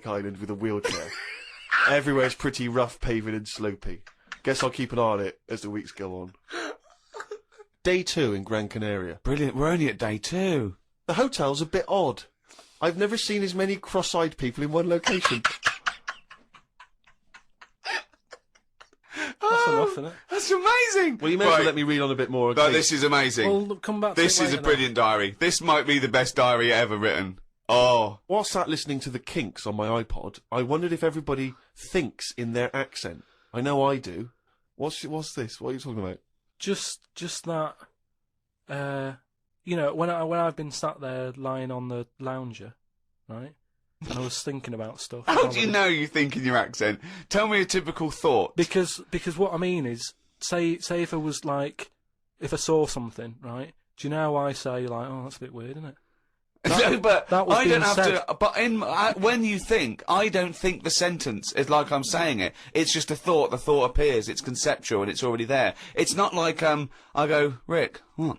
island with a wheelchair. Everywhere's pretty rough paving and slopey. Guess I'll keep an eye on it as the weeks go on. Day 2 in Gran Canaria. Brilliant, we're only at day 2. The hotel's a bit odd. I've never seen as many cross-eyed people in one location. That's enough, isn't it? That's amazing! Well, you may as well let me read on a bit more. No, this is amazing. We'll come back to This it is a later, brilliant diary. This might be the best diary ever written. Oh. While sat listening to the Kinks on my iPod, I wondered if everybody thinks in their accent. I know I do. What's this? What are you talking about? Just that, you know, when I've been sat there lying on the lounger, right, and I was thinking about stuff. How do you know you think in your accent? Tell me a typical thought. Because what I mean is, say if I was like, if I saw something, right, do you know how I say, like, oh, that's a bit weird, isn't it? No, but that was I don't being have said. to. But when you think, I don't think the sentence is like I'm saying it. It's just a thought. The thought appears. It's conceptual and it's already there. It's not like I go, Rick, what?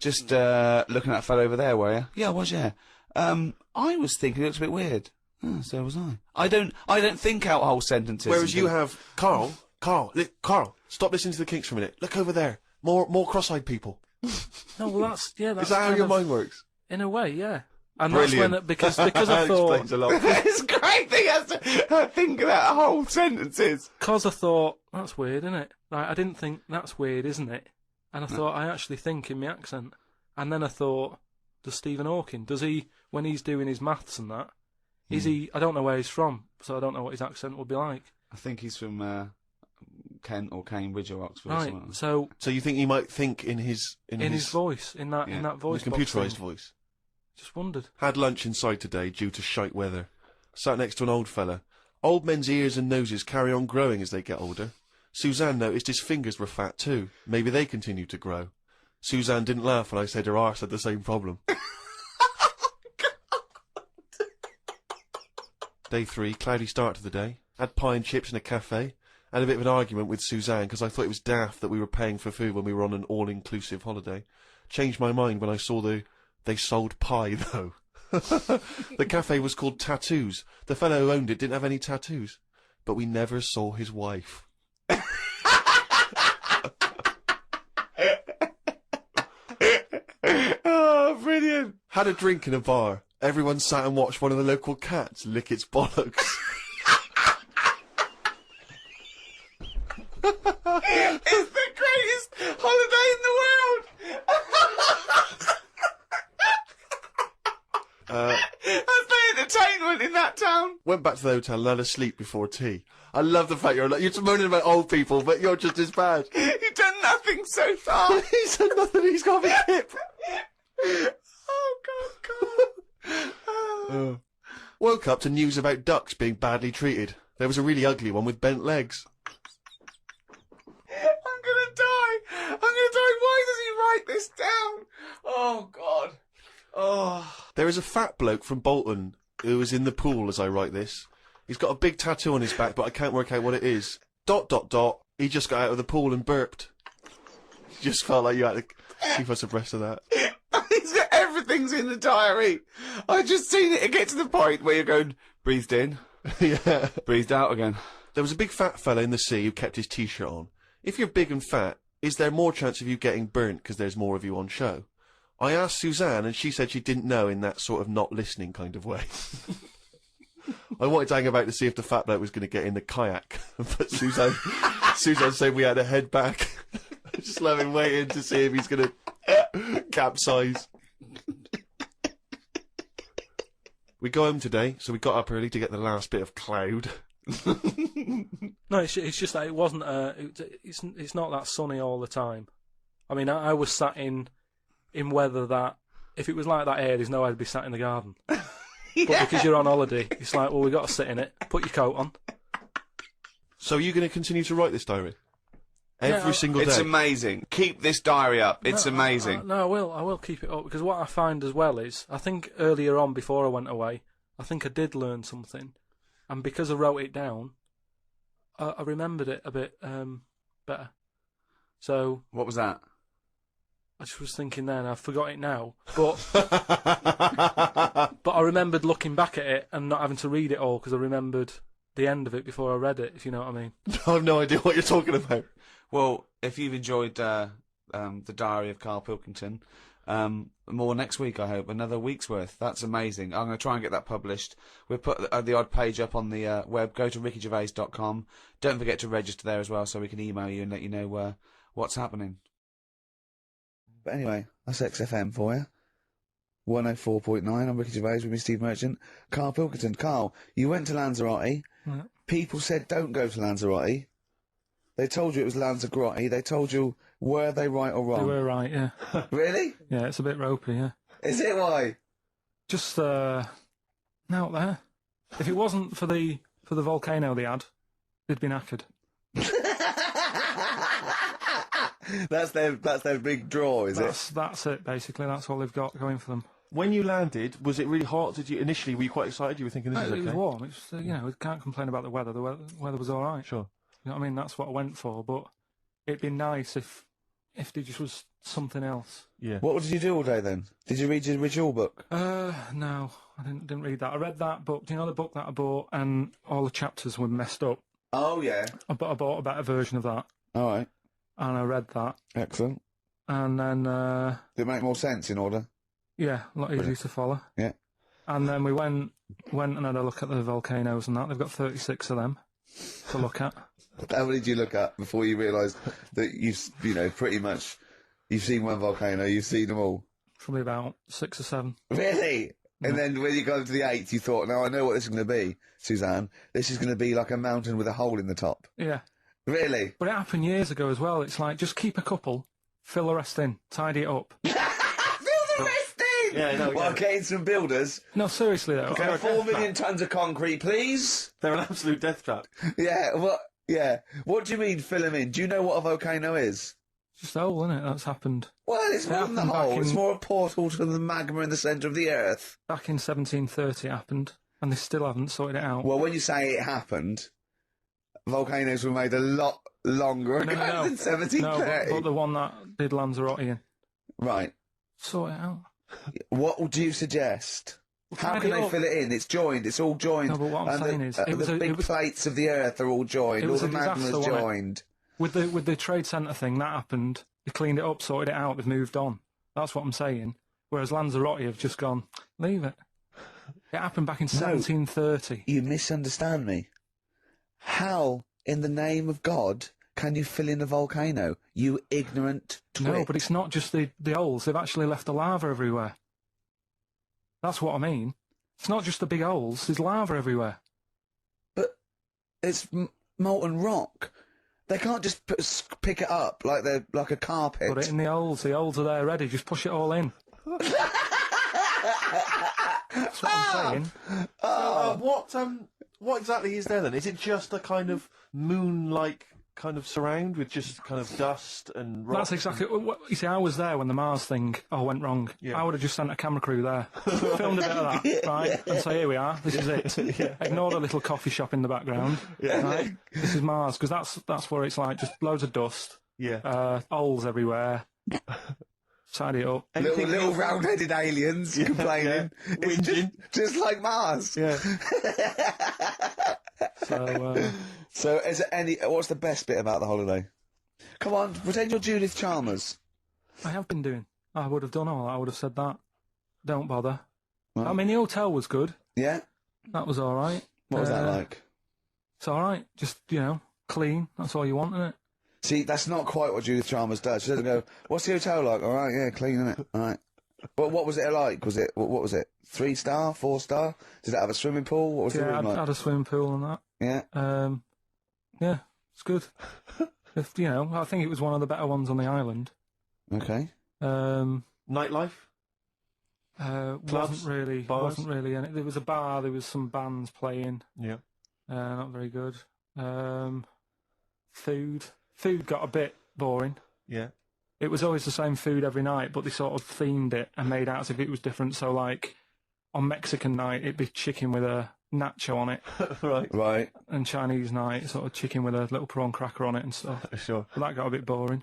Just looking at that fellow over there, were you? Yeah, I was. Yeah. I was thinking it looks a bit weird. Oh, so was I. I don't think out whole sentences. Whereas you have Carl, stop listening to the Kinks for a minute. Look over there. More cross-eyed people. No, well, that's Is that how your mind works? In a way, yeah. And Brilliant. that's when because I That thought explains a lot. It's great that he has to think about whole sentences. because I thought that's weird, isn't it? Like I didn't think that's weird, isn't it? And I thought I actually think in my accent. And then I thought, does Stephen Hawking, does he, when he's doing his maths and that, is he? I don't know where he's from, so I don't know what his accent would be like. I think he's from Kent or Cambridge or Oxford. Or Right. something. So you think he might think in his voice, in that voice, his box computerised thing. voice? Just wondered. Had lunch inside today due to shite weather. Sat next to an old fella. Old men's ears and noses carry on growing as they get older. Suzanne noticed his fingers were fat too. Maybe they continue to grow. Suzanne didn't laugh when I said her arse had the same problem. Day 3, cloudy start to the day. Had pie and chips in a cafe. Had a bit of an argument with Suzanne because I thought it was daft that we were paying for food when we were on an all-inclusive holiday. Changed my mind when I saw they sold pie, though. The cafe was called Tattoos. The fellow who owned it didn't have any tattoos. But we never saw his wife. Oh, brilliant. Had a drink in a bar. Everyone sat and watched one of the local cats lick its bollocks. It's the greatest holiday in the world. That's the entertainment in that town. Went back to the hotel and had a sleep before tea. I love the fact you're moaning about old people, but you're just as bad. You've done nothing so far. He's done nothing, he's got a hip. Oh, God. Woke up to news about ducks being badly treated. There was a really ugly one with bent legs. I'm gonna die. Why does he write this down? Oh, God. Oh. There is a fat bloke from Bolton who is in the pool as I write this. He's got a big tattoo on his back, but I can't work out what it is. ... He just got out of the pool and burped. Just felt like you had to keep us abreast of that. Everything's in the diary. I just seen it get to the point where you're going, breathed in, Yeah. breathed out again. There was a big fat fella in the sea who kept his t-shirt on. If you're big and fat, is there more chance of you getting burnt because there's more of you on show? I asked Suzanne and she said she didn't know in that sort of not listening kind of way. I wanted to hang about to see if the fat bloke was going to get in the kayak, but Suzanne said we had to head back. Just let him waiting to see if he's going to capsize. We go home today, so we got up early to get the last bit of cloud. No, it's just that it wasn't. It's not that sunny all the time. I mean, I was sat in weather that if it was like that here, there's no way I'd be sat in the garden. Yeah. But because you're on holiday, it's like, well, we got to sit in it. Put your coat on. So are you going to continue to write this diary? Every single day? It's amazing. Keep this diary up. It's amazing. No, I will keep it up because what I find as well is, I think earlier on before I went away, I think I did learn something, and because I wrote it down, I remembered it a bit better. So What was that? I just was thinking then, I forgot it now. But but I remembered looking back at it and not having to read it all because I remembered the end of it before I read it, if you know what I mean. I have no idea what you're talking about. Well, if you've enjoyed the Diary of Karl Pilkington, more next week, I hope. Another week's worth. That's amazing. I'm going to try and get that published. We'll put the odd page up on the web. Go to rickygervais.com. Don't forget to register there as well so we can email you and let you know what's happening. But anyway, that's XFM for you. 104.9, I'm Ricky Gervais with me, Steve Merchant. Karl Pilkington. Karl, you went to Lanzarote. Yeah. People said don't go to Lanzarote. They told you it was Lanzarote. They told you, were they right or wrong? They were right, yeah. Really? Yeah, it's a bit ropey, yeah. Is it? Why? Just out there. If it wasn't for the volcano they had, they'd been knackered. That's their big draw, is it? That's it, basically. That's all they've got going for them. When you landed, was it really hot? Were you quite excited? You were thinking this is okay? It was warm. It's, we can't complain about the weather. The weather was all right. Sure. You know what I mean? That's what I went for. But it'd be nice if there just was something else. Yeah. What did you do all day then? Did you read your ritual book? No, I didn't read that. I read that book. Do you know the book that I bought and all the chapters were messed up? Oh, yeah. I bought a better version of that. All right. And I read that. Excellent. And then... Did it make more sense in order? Yeah, a lot easier to follow. Yeah. And then we went and had a look at the volcanoes and that. They've got 36 of them to look at. How many did you look at before you realised that pretty much, you've seen one volcano, you've seen them all? Probably about 6 or 7. Really? Yeah. And then when you got to the 8th, you thought, now I know what this is going to be, Suzanne. This is going to be like a mountain with a hole in the top. Yeah. Really? But it happened years ago as well. It's like, just keep a couple, fill the rest in, tidy it up. Fill the rest in! Yeah, no, Well, getting some builders. No, seriously though. Okay, 4 million tons of concrete, please. They're an absolute death trap. Yeah, what? Yeah. What do you mean fill them in? Do you know what a volcano is? Just a hole, isn't it? That's happened. Well, it's more than the happened back hole. It's in- more a portal to the magma in the centre of the earth. Back in 1730 it happened, and they still haven't sorted it out. Well, when you say it happened, volcanoes were made a lot longer ago No. than 1730. but the one that did Lanzarote in. Right. Sort it out. What would you suggest? How tidy can they up. fill it in? It's joined. It's all joined. No, but what I'm And saying is, it was the a- big it was- plates of the earth are all joined. it All was the a disaster, magma's wasn't it? joined. With the trade centre thing, that happened. They cleaned it up, sorted it out, they've moved on. That's what I'm saying. Whereas Lanzarote have just gone, leave it. It happened back in 1730. You misunderstand me. How, in the name of God, can you fill in a volcano? You ignorant twit. No, but it's not just the holes. They've actually left the lava everywhere. That's what I mean. It's not just the big holes. There's lava everywhere. But it's molten rock. They can't just pick it up like they're like a carpet. Put it in the holes. The holes are there ready. Just push it all in. That's what I'm saying. What exactly is there then? Is it just a kind of moon-like kind of surround with just kind of dust and rock? That's exactly what you see. I was there when the Mars thing went wrong. Yeah. I would have just sent a camera crew there, filmed a bit of that, right, and say, here we are. This is it. Ignore the little coffee shop in the background. Yeah. Right? This is Mars because that's where it's like just loads of dust, Yeah. holes everywhere. Tidy it up. Little round-headed aliens complaining. It's just like Mars. Yeah. So So, what's the best bit about the holiday? Come on, pretend you're Judith Chalmers. I have been doing. I would have done all. I would have said that. Don't bother. Right. I mean, the hotel was good. Yeah? That was all right. What was that like? It's all right. Just clean. That's all you want, isn't it? See, that's not quite what Judith Chalmers does. She doesn't go, what's the hotel like? All right, yeah, clean, innit? All right. But what was it like? What was it? 3-star, 4-star? Did it have a swimming pool? What was the Yeah, room I like? had a swimming pool and that. Yeah. Yeah, it's good. I think it was one of the better ones on the island. Okay. Nightlife? Clubs? Bars? Wasn't really in it. There was a bar. There was some bands playing. Yeah. Not very good. Food got a bit boring. Yeah. It was always the same food every night, but they sort of themed it and made out as if it was different. So, like, on Mexican night, it'd be chicken with a nacho on it, Right. Right. and Chinese night, sort of chicken with a little prawn cracker on it and stuff. Sure. But that got a bit boring.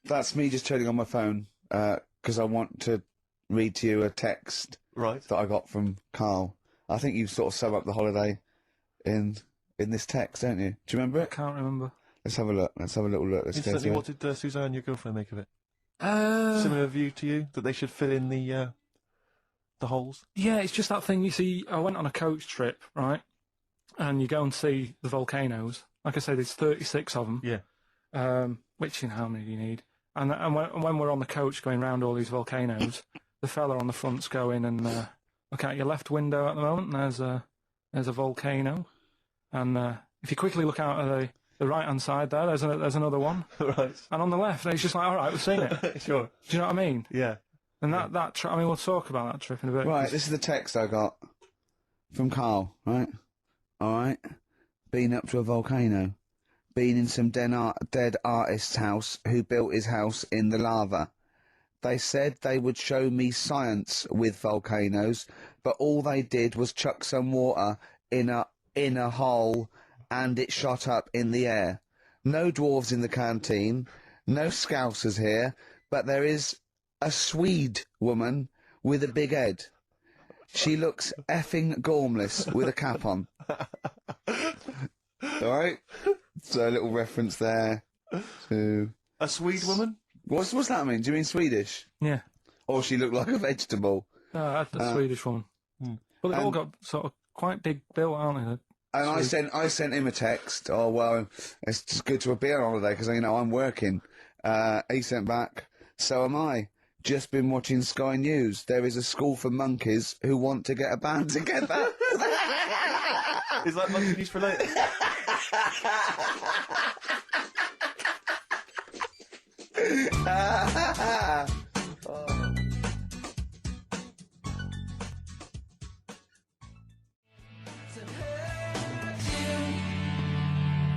That's me just turning on my phone, because I want to read to you a text Right. that I got from Karl. I think you sort of sum up the holiday in this text, don't you? Do you remember I it? can't remember. Let's have a look. Let's have a little look. Let's go Instantly, through what it. did Suzanne, your girlfriend, make of it? Similar view to you, that they should fill in the holes? Yeah, it's just that thing. You see, I went on a coach trip, right? And you go and see the volcanoes. Like I said, there's 36 of them. Yeah. Which, you know, how many do you need? And when we're on the coach going round all these volcanoes, the fella on the front's going and look out your left window at the moment, and there's a volcano. And if you quickly look out of the right-hand side there, there's another one. Right. And on the left, it's just like, all right, we've seen it. Sure. Do you know what I mean? Yeah. And that trip, I mean, we'll talk about that trip in a bit. Right, this is the text I got from Karl, right? Alright. Been up to a volcano. Been in some dead artist's house who built his house in the lava. They said they would show me science with volcanoes, but all they did was chuck some water in a hole and it shot up in the air. No dwarves in the canteen, no scousers here, but there is a Swede woman with a big head. She looks effing gormless with a cap on. Alright? So a little reference there to... A Swede woman? What's that mean? Do you mean Swedish? Yeah. Or she looked like a vegetable? No, the Swedish woman. Well, they've all got sort of quite big built, aren't they? And I sent him a text. Oh, well, it's just good to be on holiday because, you know, I'm working. He sent back, so am I. Just been watching Sky News. There is a school for monkeys who want to get a band together. Is that monkey news for later?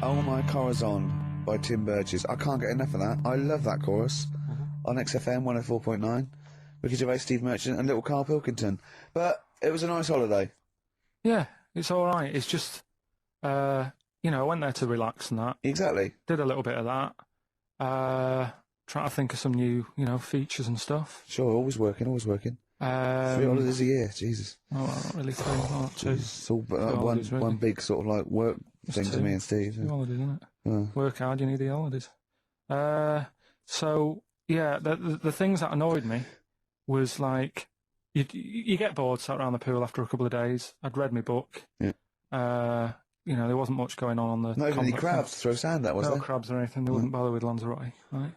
Oh My Corazon by Tim Burgess. I can't get enough of that. I love that chorus. On XFM 104.9. Ricky Gervais, Steve Merchant and little Karl Pilkington. But it was a nice holiday. Yeah, it's all right. It's just, you know, I went there to relax and that. Exactly. Did a little bit of that. Trying to think of some new, you know, features and stuff. Sure, always working, always working. 3 holidays a year, Jesus. Oh, not really 3, not 2. It's all holidays, really. one big sort of like work thing to 2. me and Steve. 2 holidays, isn't it? Yeah. Work hard, you need the holidays. So, yeah, the things that annoyed me was like, you get bored sat around the pool after a couple of days. I'd read my book. Yeah. You know, there wasn't much going on the... Not even any crabs to throw sand at, was no there? crabs or anything. They wouldn't bother with Lanzarote, right?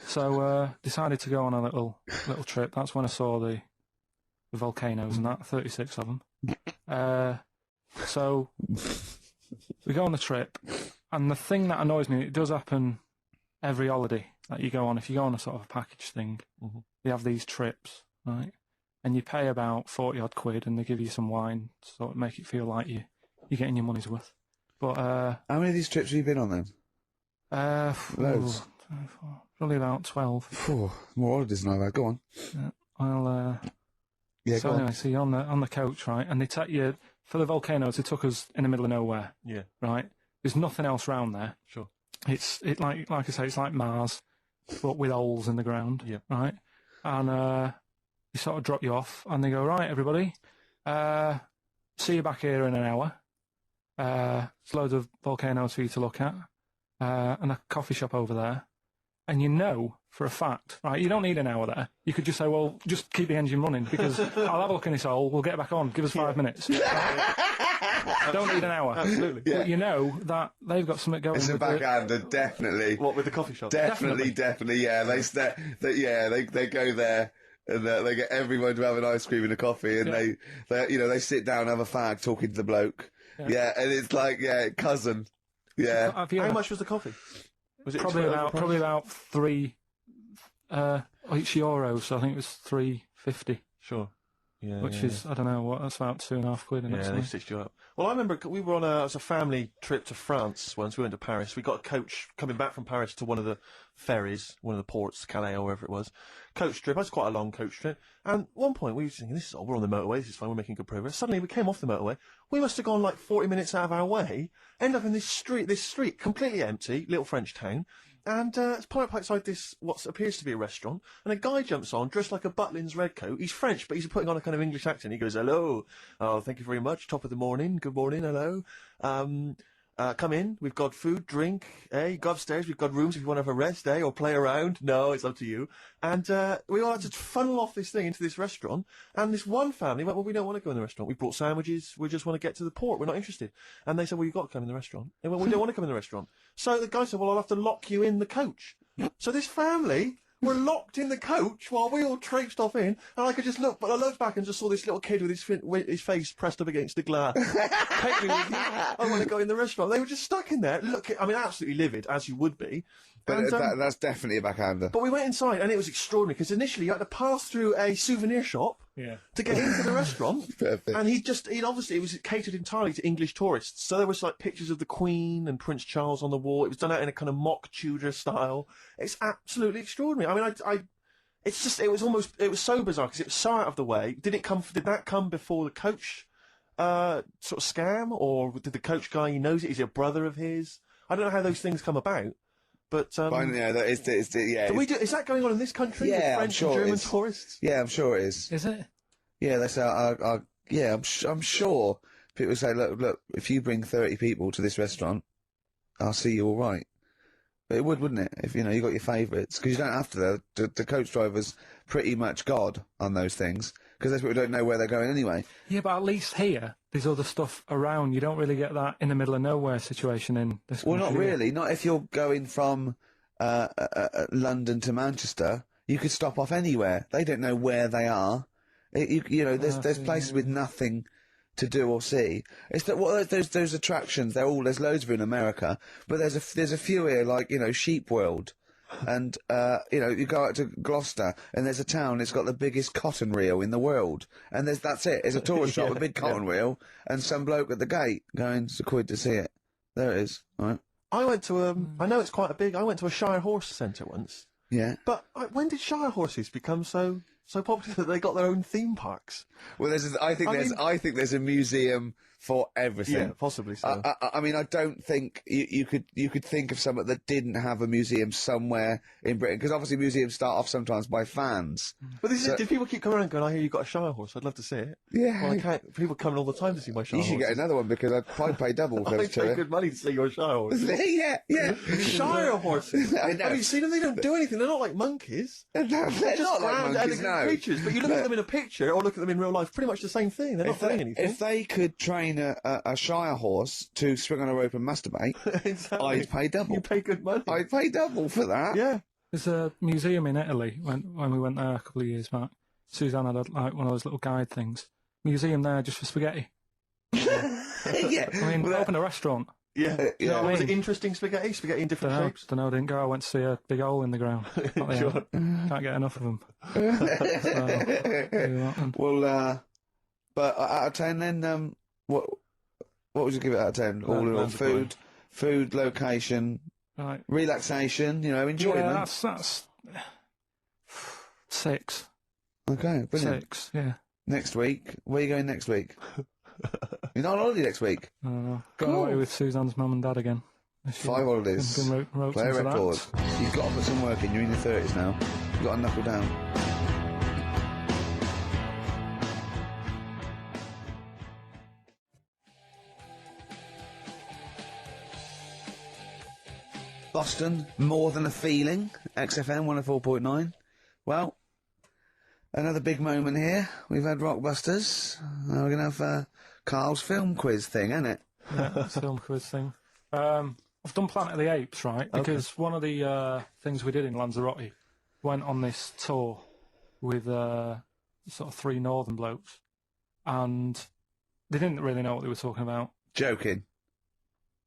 So, decided to go on a little trip. That's when I saw the volcanoes and that, 36 of them. So, we go on the trip, and the thing that annoys me, it does happen every holiday that you go on. If you go on a sort of a package thing, they have these trips, right? And you pay about 40-odd quid, and they give you some wine to sort of make it feel like you're getting your money's worth. But how many of these trips have you been on then? Loads. Probably about 12. More holidays than I've had. Go on. Well, Yeah, so go anyway, on. so you're on the coach, right? And they take you for the volcanoes. They took us in the middle of nowhere. Yeah. Right. There's nothing else round there. Sure. It's like I say, it's like Mars, but with holes in the ground. Yeah. Right. And they sort of drop you off, and they go, right, everybody, see you back here in an hour. There's loads of volcanoes for you to look at, and a coffee shop over there. And you know for a fact, right, you don't need an hour there. You could just say, well, just keep the engine running because I'll have a look in this hole, we'll get back on, give us 5 minutes. Right? Don't need an hour. Absolutely. Yeah. But you know that they've got something going It's a with backhander, definitely. What, with the coffee shop? Definitely, yeah. They go there and they get everyone to have an ice cream and a coffee, and they sit down and have a fag talking to the bloke. Yeah, and it's like cousin. Yeah. How much was the coffee? Was it probably about €3 each euro, so I think it was $3.50. Sure. Yeah. Which is, I don't know, what, that's about 2.5 quid. Yeah, they stitched you up. Well, I remember we were on a family trip to France once. We went to Paris. We got a coach coming back from Paris to one of the ferries, one of the ports, Calais or wherever it was. Coach trip. That's quite a long coach trip. And at one point we were thinking, we're on the motorway, this is fine, we're making good progress. Suddenly we came off the motorway. We must have gone like 40 minutes out of our way, end up in this street completely empty, little French town. and it's pulled up outside this, what appears to be a restaurant, and a guy jumps on, dressed like a Butlins redcoat. He's French, but he's putting on a kind of English accent. He goes, hello, oh, thank you very much, top of the morning, good morning, hello. Come in, we've got food, drink, go upstairs, we've got rooms if you want to have a rest, or play around. No, it's up to you. And we all had to funnel off this thing into this restaurant, and this one family went, well, we don't want to go in the restaurant. We brought sandwiches, we just want to get to the port, we're not interested. And they said, well, you've got to come in the restaurant. They went, we don't want to come in the restaurant. So the guy said, well, I'll have to lock you in the coach. So this family were locked in the coach while we all traipsed off in, and I could just look, but I looked back and just saw this little kid with his face pressed up against the glass. Take me with you. I want to go in the restaurant. They were just stuck in there. Look, I mean, absolutely livid, as you would be. But that's definitely a backhander. But we went inside, and it was extraordinary, because initially you had to pass through a souvenir shop to get into the restaurant. Perfect. And he'd obviously, it was catered entirely to English tourists. So there was like pictures of the Queen and Prince Charles on the wall. It was done out in a kind of mock Tudor style. It's absolutely extraordinary. I mean, it's just, it was so bizarre, because it was so out of the way. Did that come before the coach, sort of scam? Or did the coach guy, he knows it, is he a brother of his? I don't know how those things come about. But yeah, is that going on in this country? Yeah, with French I'm sure and German it is. tourists. Yeah, I'm sure it is. Is it? Yeah, that's I'm sure people say, look, if you bring 30 people to this restaurant, I'll see you all right. But it would, wouldn't it? If you got your favourites, because you don't have to. The coach driver's pretty much God on those things, because those people don't know where they're going anyway. Yeah, but at least here, there's other stuff around. You don't really get that in the middle of nowhere situation in this country. Well, not really. Not if you're going from London to Manchester. You could stop off anywhere. They don't know where they are. There's places with nothing to do or see. It's that those attractions. There's loads of in America, but there's a few here, like Sheep World. And, you go out to Gloucester, and there's a town that's got the biggest cotton reel in the world. And that's it. It's a tourist shop, a big cotton reel, and some bloke at the gate going, it's £1 to see it. There it is. All right. I went to I know it's quite I went to a Shire Horse Centre once. Yeah. But when did Shire horses become so popular that they got their own theme parks? Well, I think there's a museum for everything. Yeah, possibly so. I mean, I don't think you could think of something that didn't have a museum somewhere in Britain, because obviously museums start off sometimes by fans. But did people keep coming around going, I hear you've got a Shire horse, I'd love to see it? Yeah. Well, I can't. People coming all the time to see my Shire horse. You should get another one, because I'd probably pay double for I those two. pay good money to see your Shire horse. Yeah. Shire horses. I know. Have you seen them? They don't do anything. They're not like monkeys. No, they're Just not like grand, monkeys, elegant no. creatures. But you look at them in a picture or look at them in real life, pretty much the same thing. They're not doing anything. If they could train a Shire horse to swing on a rope and masturbate, Exactly. I'd pay double. You pay good money. I'd pay double for that. Yeah. There's a museum in Italy when we went there a couple of years back. Suzanne had one of those little guide things. Museum there just for spaghetti. Yeah. I mean, open a restaurant. Yeah. You know what I Was it mean? interesting spaghetti? Spaghetti in different shapes? Don't know, didn't go. I went to see a big hole in the ground. Sure. Can't get enough of them. So, Well, but out of 10 then, what would you give it out of 10? All in all, food, location, right. relaxation, enjoyment. Yeah, that's 6. Okay, brilliant. 6, yeah. Next week, where are you going next week? You're not on holiday next week. Going Cool. away with Suzanne's mum and dad again. 5 holidays. Wrote Play a into record. that. You've got to put some work in. You're in your 30s now. You've got to knuckle down. Boston, more than a feeling. XFM 104.9. Well, another big moment here. We've had Rockbusters. Now we're going to have Carl's film quiz thing, isn't it? Yeah, that's a film quiz thing. I've done Planet of the Apes, right? Because one of the things we did in Lanzarote went on this tour with sort of 3 northern blokes, and they didn't really know what they were talking about. Joking.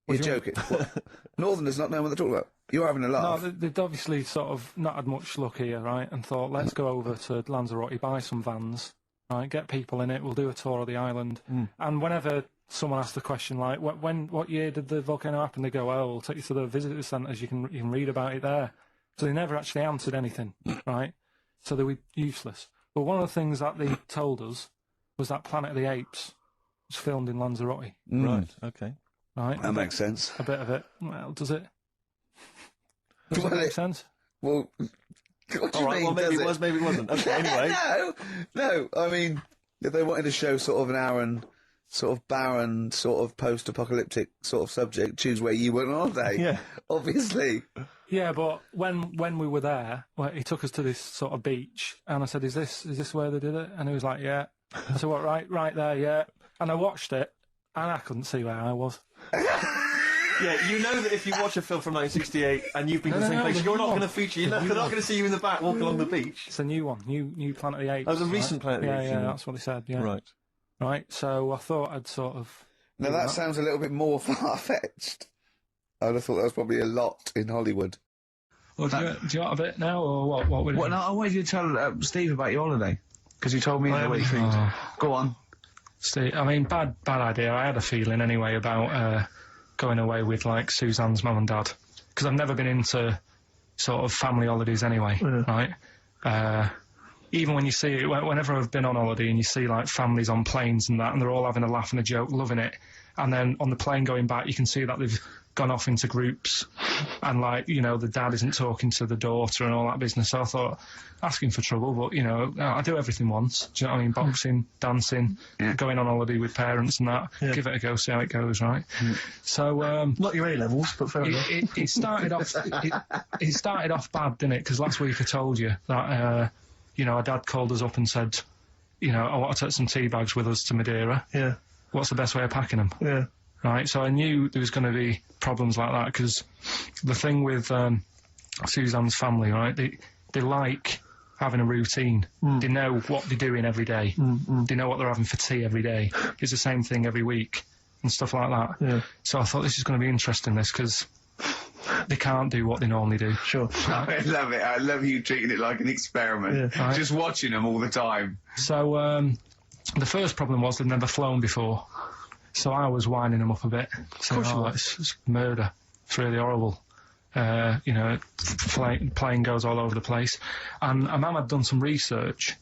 What You're do you joking. What? Northerners not know what they're talking about. You're having a laugh. No, they'd obviously sort of not had much luck here, right? And thought, let's go over to Lanzarote, buy some vans, right? Get people in it. We'll do a tour of the island. And whenever someone asks the question like, what year did the volcano happen? They go, oh, we'll take you to the visitor centres. You can read about it there. So they never actually answered anything, right? So they were useless. But one of the things that they told us was that Planet of the Apes was filmed in Lanzarote. Right, okay. Right? That makes sense. A bit of it. Well, does it? Does that make sense? Well, what do you All right, mean? well, maybe does it was, maybe it wasn't. Okay, anyway. No. I mean, if they wanted to show sort of an Aaron, sort of barren, sort of post-apocalyptic sort of subject, choose where you went on holiday. Yeah. Obviously. Yeah, but when we were there, he took us to this sort of beach, and I said, "Is this where they did it?" And he was like, "Yeah." I said, "What? Right there, yeah." And I watched it, and I couldn't see where I was. Yeah, you know that if you watch a film from 1968 and you've been to the same place, you're not going to feature. They're not going to see you in the back walking along the beach. It's a new one, new Planet of the Apes. Oh, the recent Planet of the Apes. Yeah, that's what he said. Yeah. Right. Right. So I thought I'd sort of. Now that sounds a little bit more far-fetched. I'd have thought that was probably a lot in Hollywood. Well, do you want a bit now, or what? What would? Well, no, I wanted you to tell Steve about your holiday, because you told me the week. Go on. Steve, I mean, bad idea. I had a feeling anyway about going away with like Suzanne's mum and dad, because I've never been into sort of family holidays anyway, right? Even when you see it, whenever I've been on holiday and you see like families on planes and that, and they're all having a laugh and a joke, loving it, and then on the plane going back, you can see that they've gone off into groups, and like, you know, the dad isn't talking to the daughter and all that business. So I thought, asking for trouble, but you know, I do everything once. Do you know what I mean? Boxing, dancing, going on holiday with parents and that. Yeah. Give it a go, see how it goes, right? So not your A levels, but fair enough. It started off. It started off bad, didn't it? Because last week I told you that you know, our dad called us up and said, you know, I want to take some tea bags with us to Madeira. Yeah. What's the best way of packing them? Yeah. Right, so I knew there was going to be problems like that, because the thing with Suzanne's family, right, they like having a routine. They know what they're doing every day. They know what they're having for tea every day. It's the same thing every week and stuff like that. Yeah. So I thought this is going to be interesting, this, because they can't do what they normally do. Sure. I love it. I love you treating it like an experiment. Yeah. Right. Just watching them all the time. So the first problem was they'd never flown before. So I was winding them up a bit. Saying, it's murder. It's really horrible. You know, plane goes all over the place. And a man had done some research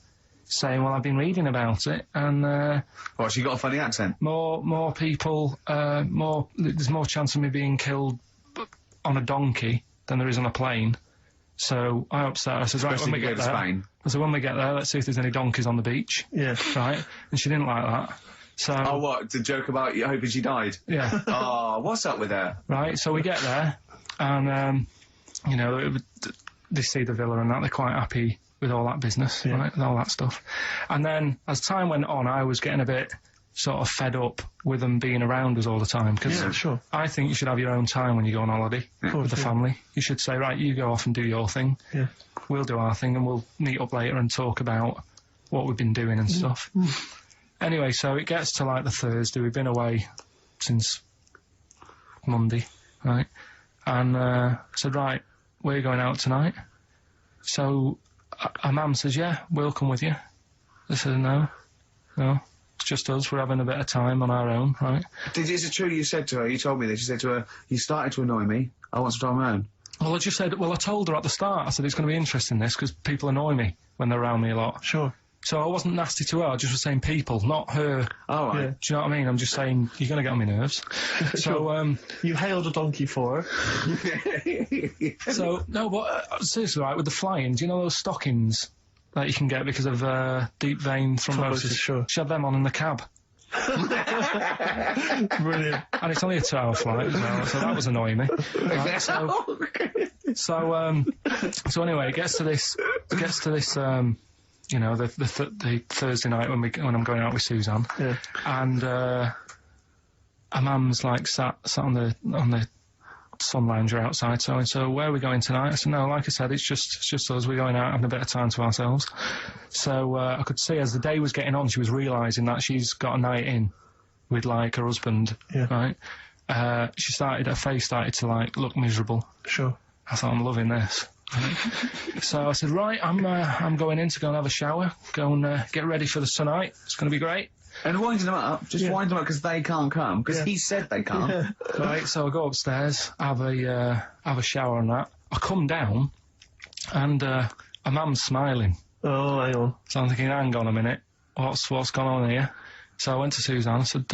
saying, well, I've been reading about it, and What, she got a funny accent? more people, there's more chance of me being killed on a donkey than there is on a plane. So I upset her. I said, right, when we get there, Spain. I said, when we get there, let's see if there's any donkeys on the beach. Yeah. Right? And she didn't like that. So, Oh, what? To joke about you hoping she died? yeah. Oh, what's up with her? Right, so we get there, and, you know, they see the villa and that, they're quite happy with all that business, right, with all that stuff. And then, as time went on, I was getting a bit sort of fed up with them being around us all the time, because sure. I think you should have your own time when you go on holiday with the family. You should say, right, you go off and do your thing, we'll do our thing, and we'll meet up later and talk about what we've been doing and stuff. Anyway, so it gets to like the Thursday. We've been away since Monday, right? And I said, right, we're going out tonight. So our mum says, yeah, we'll come with you. I said, no, it's just us. We're having a bit of time on our own, right? Is it true you said to her, you told me this, you said to her, you started to annoy me, I want some time on my own? Well, I told her at the start, I said, it's going to be interesting, this, because people annoy me when they're around me a lot. Sure. So I wasn't nasty to her, I just was saying people, not her. Oh, right. Do you know what I mean? I'm just saying, you're going to get on my nerves. So, You hailed a donkey for her. so, no, but seriously, right, with the flying, do you know those stockings that you can get because of deep vein thrombosis? Sure. She had them on in the cab. Brilliant. And it's only a 2-hour flight as well, so that was annoying me. Right, so anyway, it gets to this, you know, the Thursday night when I'm going out with Suzanne, and our mum's like sat on the sun lounger outside. So where are we going tonight? I said, no, like I said, it's just us. We're going out having a bit of time to ourselves. So I could see as the day was getting on, she was realising that she's got a night in with like her husband, right? Her face started to like look miserable. Sure. I thought, I'm loving this. So I said, right, I'm going in to go and have a shower, go and get ready for the tonight. It's going to be great. And wind them up, wind them up, because they can't come, because he said they can't. Right, so I go upstairs, have a shower and that. I come down, and a man's smiling. Oh, hang on. So I'm thinking, hang on a minute, what's gone on here? So I went to Suzanne, I said,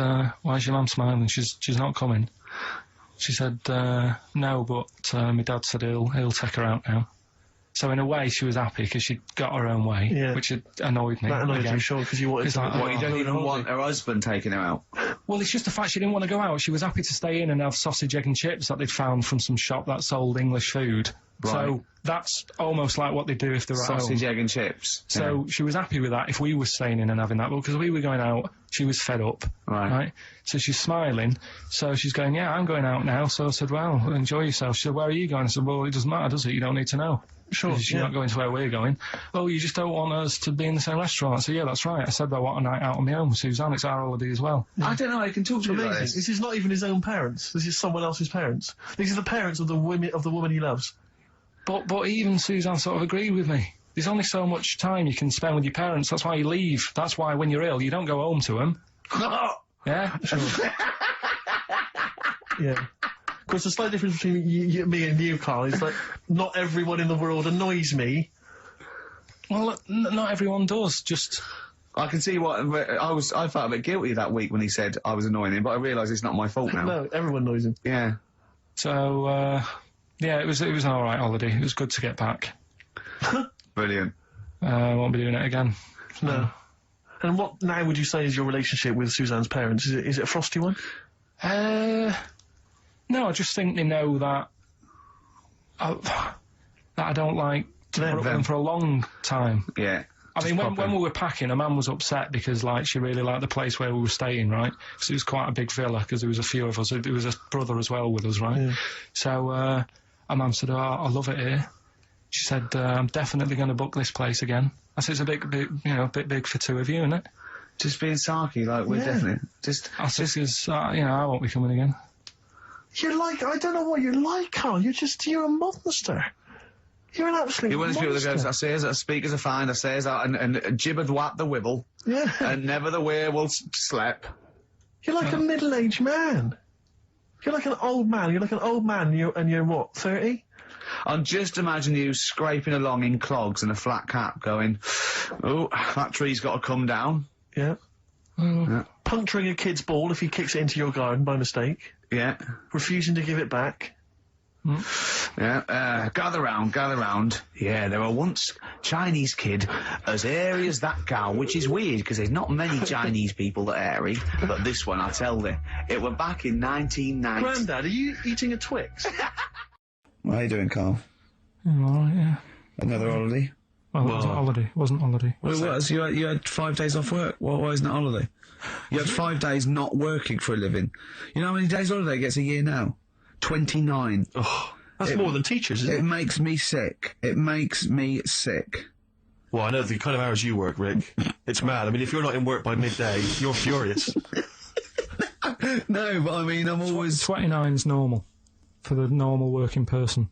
why is your mum smiling? She's not coming. She said, no, but my dad said he'll take her out now. So in a way, she was happy because she'd got her own way, which had annoyed me. That annoyed again. you, sure, because you wanted It's to... like, What, you don't oh, even want her husband taking her out? Well, it's just the fact she didn't want to go out. She was happy to stay in and have sausage, egg and chips that they'd found from some shop that sold English food. Right. So that's almost like what they do if they're at home. Sausage, egg and chips. So she was happy with that if we were staying in and having that, because we were going out, she was fed up, Right. So she's smiling, so she's going, yeah, I'm going out now. So I said, well, enjoy yourself. She said, where are you going? I said, well, it doesn't matter, does it? You don't need to know. Sure, She's not going to where we're going. Oh, you just don't want us to be in the same restaurant. I said, yeah, that's right. I said, I want a night out on my own with Suzanne. It's our holiday as well. I don't know, I can talk to you about Amazing. this. This is not even his own parents. This is someone else's parents. These are the parents of the woman he loves. But even Suzanne sort of agreed with me. There's only so much time you can spend with your parents. That's why you leave. That's why when you're ill, you don't go home to them. Yeah? Sure. Yeah. Of course, the slight difference between me and you, Carl, is like, not everyone in the world annoys me. Well, not everyone does. Just... I can see what I felt a bit guilty that week when he said I was annoying him, but I realise it's not my fault now. No, everyone annoys him. Yeah. So, yeah, it was an alright holiday. It was good to get back. Brilliant. Won't be doing it again. No. And what now would you say is your relationship with Suzanne's parents? Is it a frosty one? No, I just think they know that I don't like to put up with them for a long time. Yeah. I mean, when we were packing, a man was upset because, like, she really liked the place where we were staying, right? Because it was quite a big villa, because there was a few of us. There was a brother as well with us, right? Yeah. So, our mum said, oh, I love it here. She said, I'm definitely going to book this place again. I said, it's a bit big for two of you, isn't it? Just being sarky, like, we're definitely... I said, because, I won't be coming again. You're like, I don't know what you're like, Carl. You're a monster. You're an absolute He wants people to monster. go, I says, I speak as a find, I says, and jibbered whap the wibble, Yeah. and never the way will slap. You're like a middle-aged man. You're like an old man. You're like an old man, and you're what, 30? I'm just imagining you scraping along in clogs and a flat cap going, oh, that tree's got to come down. Yeah. Puncturing a kid's ball if he kicks it into your garden by mistake. Yeah. Refusing to give it back. Yeah, gather round. Yeah, there were once Chinese kid as hairy as that cow, which is weird because there's not many Chinese people that are hairy, but this one, I tell thee, it were back in 1990. Grandad, are you eating a Twix? How you doing, Carl? Alright, yeah. Another holiday? Well, it wasn't holiday. It wasn't holiday. Well, it was. You had 5 days off work. Why isn't it holiday? You had 5 days not working for a living. You know how many days holiday gets a year now? 29. Oh, that's more than teachers, isn't It it? makes me sick. It makes me sick. Well, I know the kind of hours you work, Rick. It's mad. I mean, if you're not in work by midday, you're furious. No, but I mean, I'm always... 29's normal for the normal working person.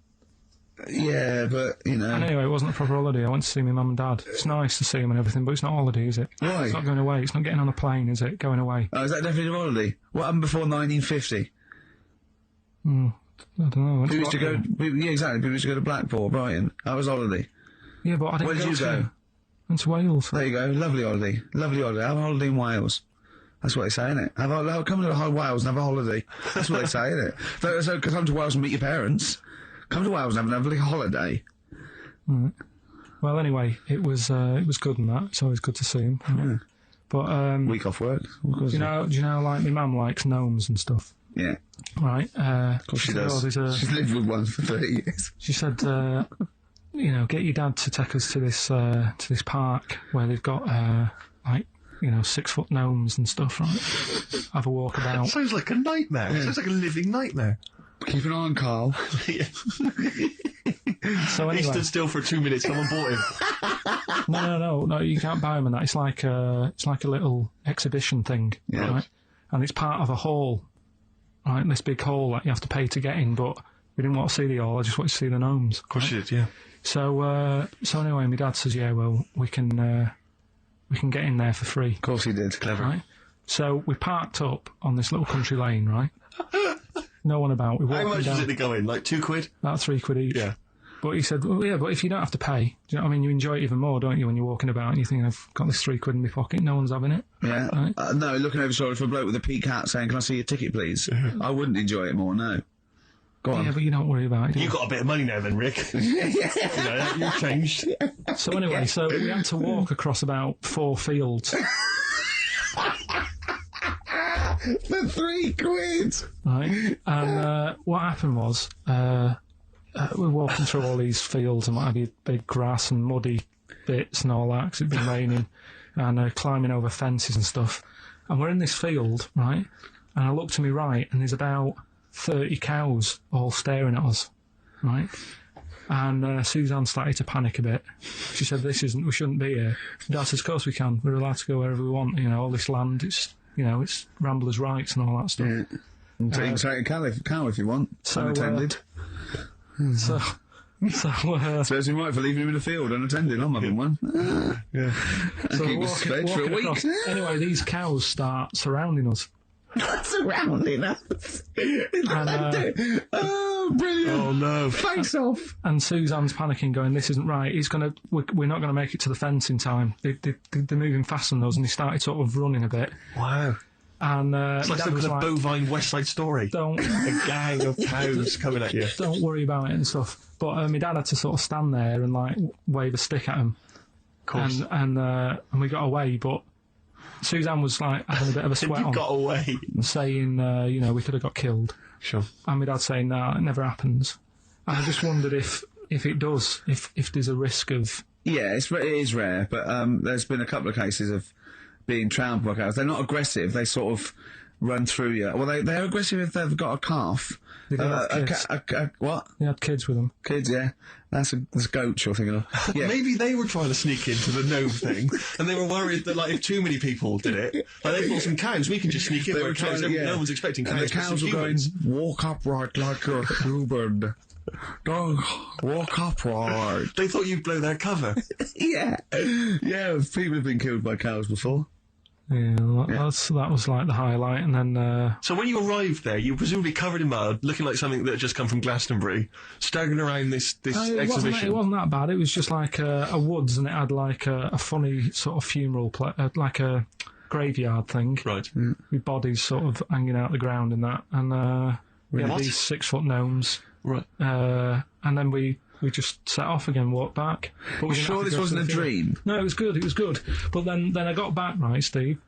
Yeah, but, you know... And anyway, it wasn't a proper holiday. I went to see my mum and dad. It's nice to see them and everything, but it's not a holiday, is it? Why? It's not going away. It's not getting on a plane, is it? Going away. Oh, is that definitely a holiday? What happened before 1950? I don't know. Who used to go... Yeah, exactly. People used to go to Blackpool, Brighton. That was holiday. Yeah, but I didn't Where did you go? Went to Wales. There you go. Lovely holiday. Lovely holiday. Have a holiday in Wales. That's what they say, innit? Come to Wales and have a holiday. That's what they say, innit? So come to Wales and meet your parents. Come to Wales and have a lovely holiday. Right. Well, anyway, it was good and that. It's always good to see him. Yeah. But Week off work. do you know, like my mum likes gnomes and stuff, Yeah. right? Of course she does. She's lived with one for 30 years. She said, get your dad to take us to this park where they've got 6-foot gnomes and stuff, right? Have a walk about. Sounds like a nightmare. Sounds like a living nightmare. Keep an eye on Carl. So anyway, He stood still for 2 minutes. Someone bought him. No, you can't buy them and that. It's like a little exhibition thing, right? And it's part of a hall, right? This big hall that you have to pay to get in, but we didn't want to see the hall. I just wanted to see the gnomes. Of course you did, yeah. So anyway, my dad says, yeah, well, we can get in there for free. Of course he did. Clever. Right? So we parked up on this little country lane, right? No one about. We How walked much down. is it to go in? Like £2? About £3 each. Yeah. But he said, well, yeah, but if you don't have to pay, do you know what I mean? You enjoy it even more, don't you, when you're walking about and you think, I've got this £3 in my pocket, no one's having it. Yeah. Right. No, looking over shoulder for a bloke with a peak hat saying, can I see your ticket, please? I wouldn't enjoy it more, no. Go on. Yeah, but you don't worry about it. You got a bit of money now then, Rick. You've changed. So anyway, so we had to walk across about 4 fields. For £3. Right, and what happened was we're walking through all these fields and what have you, big grass and muddy bits and all that, 'cause it'd been raining, and climbing over fences and stuff. And we're in this field, right, and I look to my right, and there's about 30 cows all staring at us, right? And Suzanne started to panic a bit. She said, we shouldn't be here. Dad says, of course we can. We're allowed to go wherever we want. You know, all this land, it's ramblers' rights and all that stuff. Yeah. You can take a cow if you want, unattended. So Serves him right for leaving him in the field unattended. I'm having one. so Keep us fed for a walking week. across. Anyway, these cows start surrounding us. Surrounding us. And, oh, brilliant. Oh, no. Face off. and Suzanne's panicking, going, "This isn't right. We're not going to make it to the fence in time. They're moving faster than us," and they started sort of running a bit. Wow. And It's like Dad some was kind of like, bovine West Side Story. "Don't A gang of cows coming at you. don't worry about it," and stuff. But my dad had to sort of stand there and like wave a stick at him. Of course. And we got away, but Suzanne was like having a bit of a sweat You on, got away. saying, we could have got killed. Sure. And my dad saying, "No, it never happens." And I just wondered if it does, if there's a risk of... Yeah, it is rare, but there's been a couple of cases of being trampled by cows. They're not aggressive. They sort of run through you. Well, they're aggressive if they've got a calf. They do have kids. What? They had kids with them. Kids, yeah. That's goats you're thinking of. Yeah. Maybe they were trying to sneak into the gnome thing, and they were worried that, like, if too many people did it, like, they thought some cows, we can just sneak in They where were cows, trying to- yeah. no one's expecting cows. And the but some cows were going, humans. walk upright like a human. Don't walk upright. They thought you'd blow their cover. Yeah. Yeah, people have been killed by cows before. Yeah, that was like the highlight. And then So when you arrived there, you were presumably covered in mud, looking like something that had just come from Glastonbury, staggering around this exhibition. It wasn't that bad. It was just like a woods, and it had like a funny sort of funeral, like a graveyard thing. Right. With bodies sort of hanging out the ground and that. And we had What? these 6-foot gnomes. Right. And then we just set off again, walked back. But we didn't Sure have to this go wasn't to a the funeral. dream? No, it was good. But then I got back, right, Steve,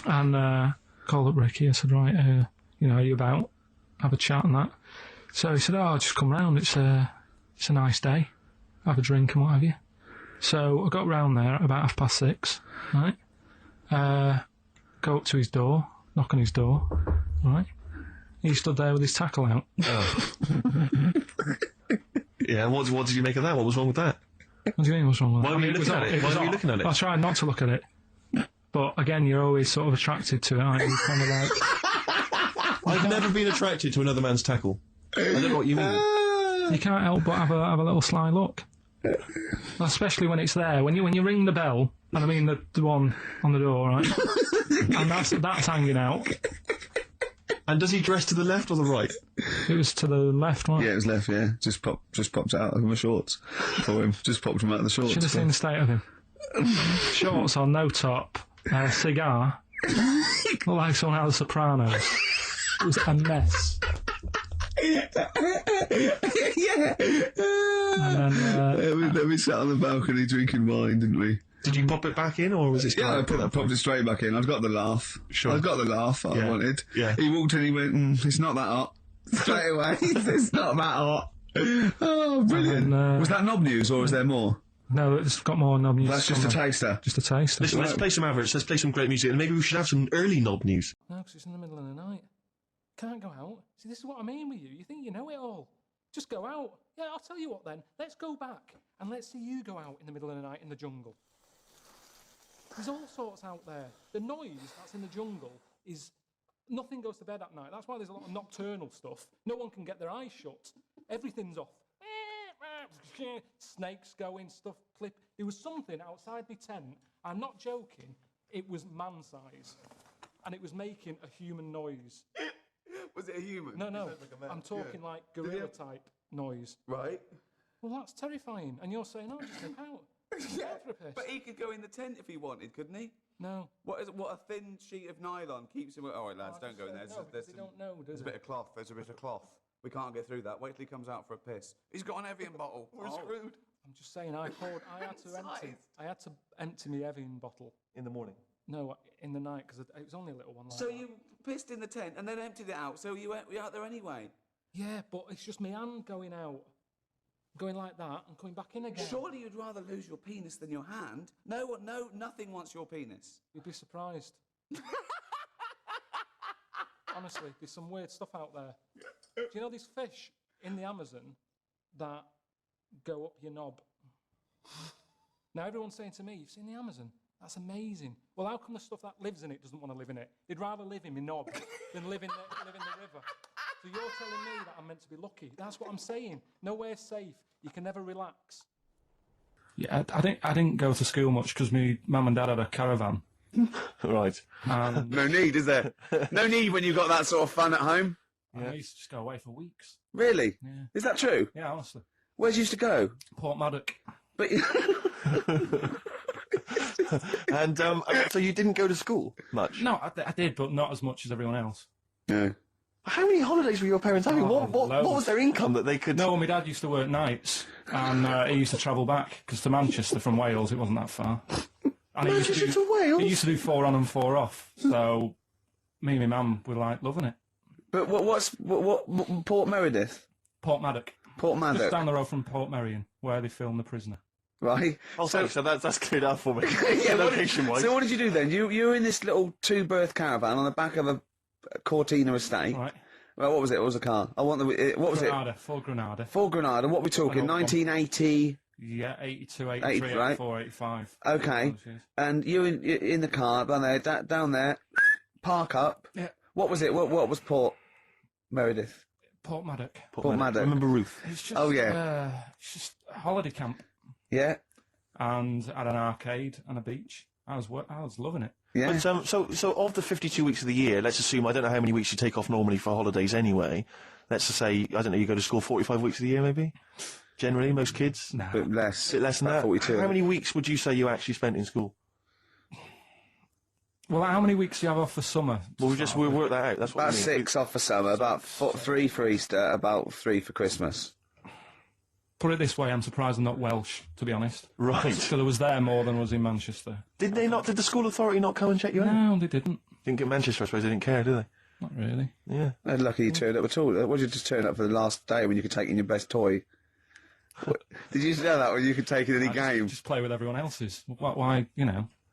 and called up Ricky. I said, right, are you about? Have a chat and that. So he said, "Oh, just come round. It's a nice day. Have a drink and what have you." So I got round there at about 6:30, right? Go up to his door, knock on his door, right? He stood there with his tackle out. Oh. Yeah, and what did you make of that? What was wrong with that? What do you mean, what's wrong with Why that? were you looking at it? Why were you looking at it? I tried not to look at it. But again, you're always sort of attracted to it, aren't you? Kind of like... I've never been attracted to another man's tackle. I don't know what you mean. You can't help but have a little sly look. Especially when it's there. When you ring the bell, and I mean the one on the door, right? And that's hanging out. And does he dress to the left or the right? It was to the left, right? Yeah, it was left, yeah. Just popped out of my shorts for him. Just popped him out of the shorts. Should have seen the state of him. Shorts on, no top, cigar. Looked like someone out of The Sopranos. It was a mess. Yeah. And then, we sat on the balcony drinking wine, didn't we? Did you pop it back in, or was it still... Yeah, I popped it straight back in. I've got the laugh. Sure. I've got the laugh I Yeah. wanted. Yeah. He walked in, he went, it's not that hot. Straight away. It's not that hot. Oh, brilliant. And, was that knob news, or is there more? no, it's got more knob news. That's just a taster. Just a taste. Listen, let's play some adverts, let's play some great music, and maybe we should have some early knob news. No, because it's in the middle of the night. Can't go out. See, this is what I mean with you. You think you know it all. Just go out. Yeah, I'll tell you what then. Let's go back and let's see you go out in the middle of the night in the jungle. There's all sorts out there. The noise that's in the jungle is... Nothing goes to bed at night. That's why there's a lot of nocturnal stuff. No one can get their eyes shut. Everything's off. Snakes going, stuff clip. There was something outside my tent. I'm not joking. It was man-size. And it was making a human noise. Was it a human? No. I'm talking like gorilla-type noise. Right. Well, that's terrifying. And you're saying, oh, just nip out. Yeah, Go for a piss. but he could go in the tent if he wanted, couldn't he? No. What a thin sheet of nylon keeps him... All right, lads, don't go in there. No, because they don't know, does There's a it? bit of cloth. There's a bit of cloth. We can't get through that. Wait till he comes out for a piss. He's got an Evian bottle. We're screwed. I'm just saying, I had to empty my Evian bottle. In the morning. No, in the night, because it was only a little one like So that. you pissed in the tent and then emptied it out, so you were out there anyway? Yeah, but it's just my hand going out. Going like that and coming back in again. Surely you'd rather lose your penis than your hand? No, nothing wants your penis. You'd be surprised. Honestly, there's some weird stuff out there. Do you know these fish in the Amazon that go up your knob? Now everyone's saying to me, you've seen the Amazon? That's amazing. Well, how come the stuff that lives in it doesn't want to live in it? They'd rather live in my knob than live in the river. So you're telling me that I'm meant to be lucky. That's what I'm saying. Nowhere's safe. You can never relax. Yeah, I didn't go to school much because my mum and dad had a caravan. Right. No need, is there? No need when you've got that sort of fun at home. Yeah. I used to just go away for weeks. Really? Yeah. Is that true? Yeah, honestly. Where'd you used to go? Port Maddock. But And so you didn't go to school much? No, I did, but not as much as everyone else. no. How many holidays were your parents having? Oh, What loads. was their income that they could... No, my dad used to work nights, and he used to travel back, because to Manchester from Wales, it wasn't that far. And Manchester to Wales? He used to do 4 on and 4 off, so me and my mum were, like, loving it. But what Port Meredith? Port Maddock. Port Just Maddock, down the road from Port Merion, where they filmed The Prisoner. right? Oh, so that's cleared up for me. Yeah, Location-wise. so what did you do then? You were in this little 2-berth caravan on the back of a Cortina estate. Right. Well, what was it? What was the car? I want the. What was Granada, full Granada. it? Ford Granada. What we talking? An old one. 1980. Yeah, 82, 80, 83, right. 84, 85. Okay. And you in the car down there, park up. Yeah. What was it? What was Port Meredith? Port Maddock. Port Maddock. I remember Ruth. It's just, Oh, yeah. it's just a holiday camp, Yeah. and had an arcade and a beach. I was loving it. Yeah. But, so of the 52 weeks of the year, let's assume, I don't know how many weeks you take off normally for holidays anyway. Let's just say, I don't know, you go to school 45 weeks of the year maybe? Generally, most kids? No. Bit less. Bit less than About that. 42. How many weeks would you say you actually spent in school? Well, how many weeks do you have off for summer? Well, we'll work that out. That's what About I mean. 6 off for summer, about 3 for Easter, about 3 for Christmas. Put it this way, I'm surprised I'm not Welsh, to be honest. Right. Because I was there more than was in Manchester. Did the school authority not come and check you out? No, they didn't. Didn't get Manchester, I suppose they didn't care, do they? Not really. Yeah. They're lucky you turned up at all. What did you just turn up for the last day when you could take in your best toy? Did you know that when you could take in any game? Just play with everyone else's. Why,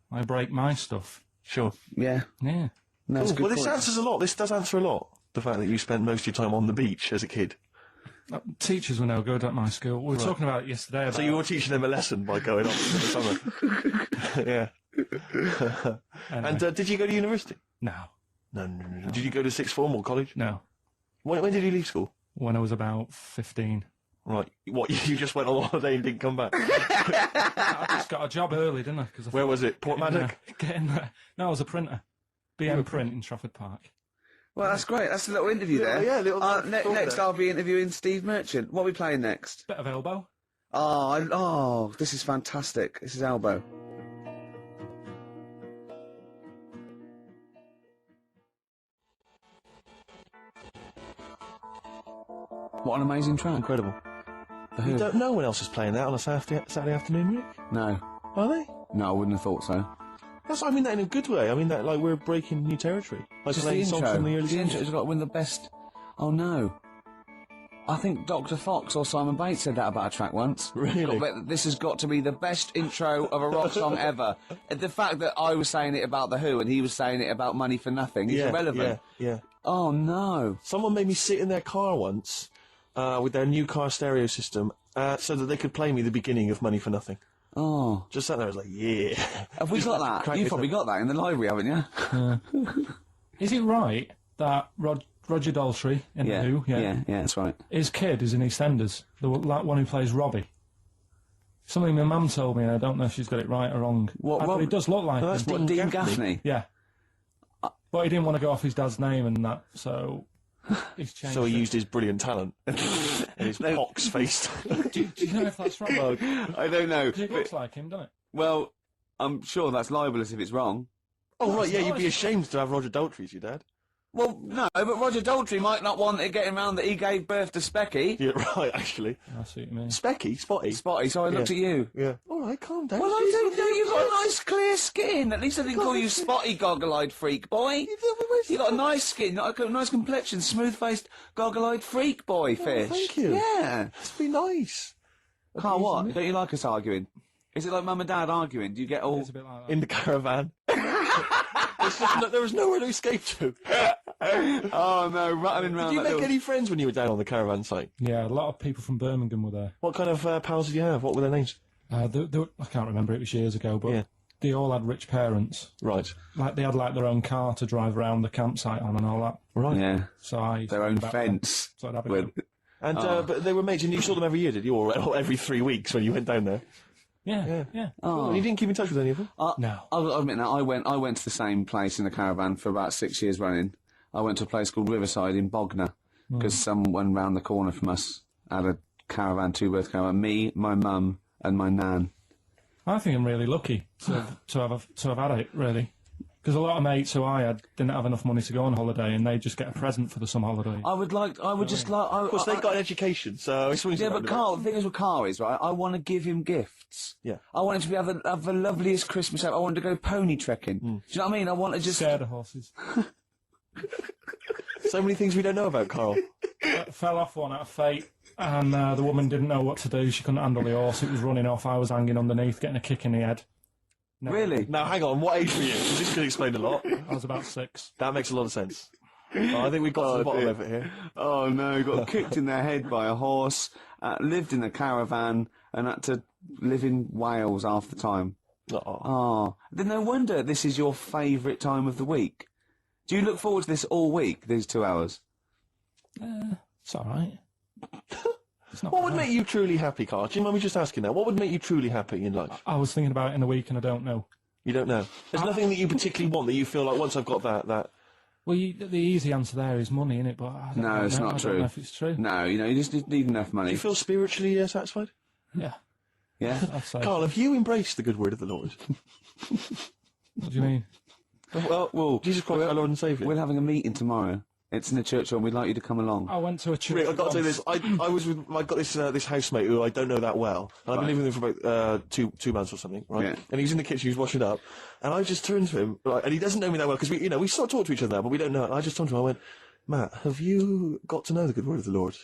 why break my stuff? Sure. Yeah. Yeah. No, it's a good Well, this point. answers a lot. This does answer a lot. The fact that you spent most of your time on the beach as a kid. Teachers were no good at my school. We were talking about it yesterday. About So you were teaching them a lesson by going off for the summer. Yeah. Anyway. And did you go to university? No. No. Did you go to sixth form or college? No. When did you leave school? When I was about 15. Right. What, you just went on holiday and didn't come back? I just got a job early, didn't I? Where was it? Port Maddock? Getting there. No, I was a printer. BM Print in Trafford Park. Well, that's great. That's a little interview there. Yeah, little next, there. I'll be interviewing Steve Merchant. What are we playing next? Bit of elbow. Oh, this is fantastic. This is Elbow. What an amazing track. Incredible. The Who? No one else is playing that on a Saturday afternoon, Rick? No. Are they? No, I wouldn't have thought so. I mean that in a good way. I mean that like we're breaking new territory. Like Just playing the songs intro. from the early The 70s. intro's got to win the best... Oh, no. I think Dr. Fox or Simon Bates said that about a track once. Really? This has got to be the best intro of a rock song ever. The fact that I was saying it about The Who and he was saying it about Money for Nothing is irrelevant. Yeah. Oh, no. Someone made me sit in their car once with their new car stereo system so that they could play me the beginning of Money for Nothing. Oh. Just sat there, I was like, yeah. Have we got that? You've probably got that in the library, haven't you? Is it right that Roger Daltrey in The Who, yeah, that's right. his kid is in EastEnders, the one who plays Robbie? Something my mum told me, and I don't know if she's got it right or wrong. But it does look like No, him. that's What, Dean Dean Gaffney. Gaffney? Yeah. But he didn't want to go off his dad's name and that, so he's changed So he it. used his brilliant talent. And his pox-faced. Do you know if that's wrong? I don't know. It looks like him, doesn't it? Well, I'm sure that's libelous if it's wrong. Oh, right, yeah, you'd be ashamed to have Roger Daltrey as your dad. Well, no, but Roger Daltrey might not want it getting round that he gave birth to Specky. Yeah, right, actually. I see what you mean. Specky? Spotty? Spotty, so I looked at you. Yeah. All right, calm down. Well, I don't know. You've got a nice clear skin. At least I didn't call you Spotty Goggle-Eyed Freak Boy. You got a nice skin, like a nice complexion, smooth-faced, goggle-eyed freak boy fish. Thank you. Yeah. Must be nice. Carl, what? Don't you like us arguing? Is it like Mum and Dad arguing? Do you get all... It's a bit like that. In the caravan. There was nowhere to escape to. Oh, no, rattling round Did you that make little... any friends when you were down on the caravan site? Yeah, a lot of people from Birmingham were there. What kind of pals did you have? What were their names? I can't remember, it was years ago, but Yeah. they all had rich parents. Right. Like, they had, like, their own car to drive around the campsite on and all that. Right. Yeah, So I... used to their own think about them. fence. So I'd have a With... go. And but they were mates, and you saw them every year, did you? Or every 3 weeks when you went down there? Yeah. Oh. And you didn't keep in touch with any of them? No. I'll admit now, I went to the same place in the caravan for about 6 years running. I went to a place called Riverside in Bognor, because someone round the corner from us had a caravan, two-berth caravan. Me, my mum, and my nan. I think I'm really lucky to have had it, really. Because a lot of mates who I had didn't have enough money to go on holiday, and they just get a present for the summer holiday. Of course, they got an education, so it's Yeah, but Carl, the thing is with Carl is, right, I want to give him gifts. Yeah. I want him to have the loveliest Christmas ever. I want him to go pony trekking. Do you know what I mean? I want to just... Scared of horses. So many things we don't know about Carl. Fell off one out of fate, and the woman didn't know what to do. She couldn't handle the horse. It was running off. I was hanging underneath, getting a kick in the head. No. Really? Now, hang on, what age were you? 'Cause this could explain a lot. I was about 6. That makes a lot of sense. I think we got to the bottom of it here. Oh no, got kicked in the head by a horse, lived in a caravan, and had to live in Wales half the time. Oh, then no wonder this is your favourite time of the week. Do you look forward to this all week, these 2 hours? It's all right. It's not What would bad. make you truly happy, Carl? Do you mind me just asking that? What would make you truly happy in life? I was thinking about it in a week, and I don't know. You don't know. There's nothing that you particularly want that you feel like once I've got that. Well, the easy answer there is money, innit? But I don't No, it's know. not I true. don't know if it's true. No, you just need enough Do money. you feel spiritually satisfied? Yeah, Yeah. I'd say. Carl, have you embraced the good word of the Lord? What do you mean? Well, Jesus Christ, our Lord and Saviour. We're having a meeting tomorrow. It's in the church hall. We'd like you to come along. I went to a church. Rick, I've got to say once. this. I got this housemate who I don't know that well, and I've been living with him for about two months or something, right? Yeah. And he's in the kitchen, he's washing up, and I just turned to him, right, and he doesn't know me that well because we sort of talk to each other now, but we don't know. And I just turned to him, I went, Matt, have you got to know the good word of the Lord?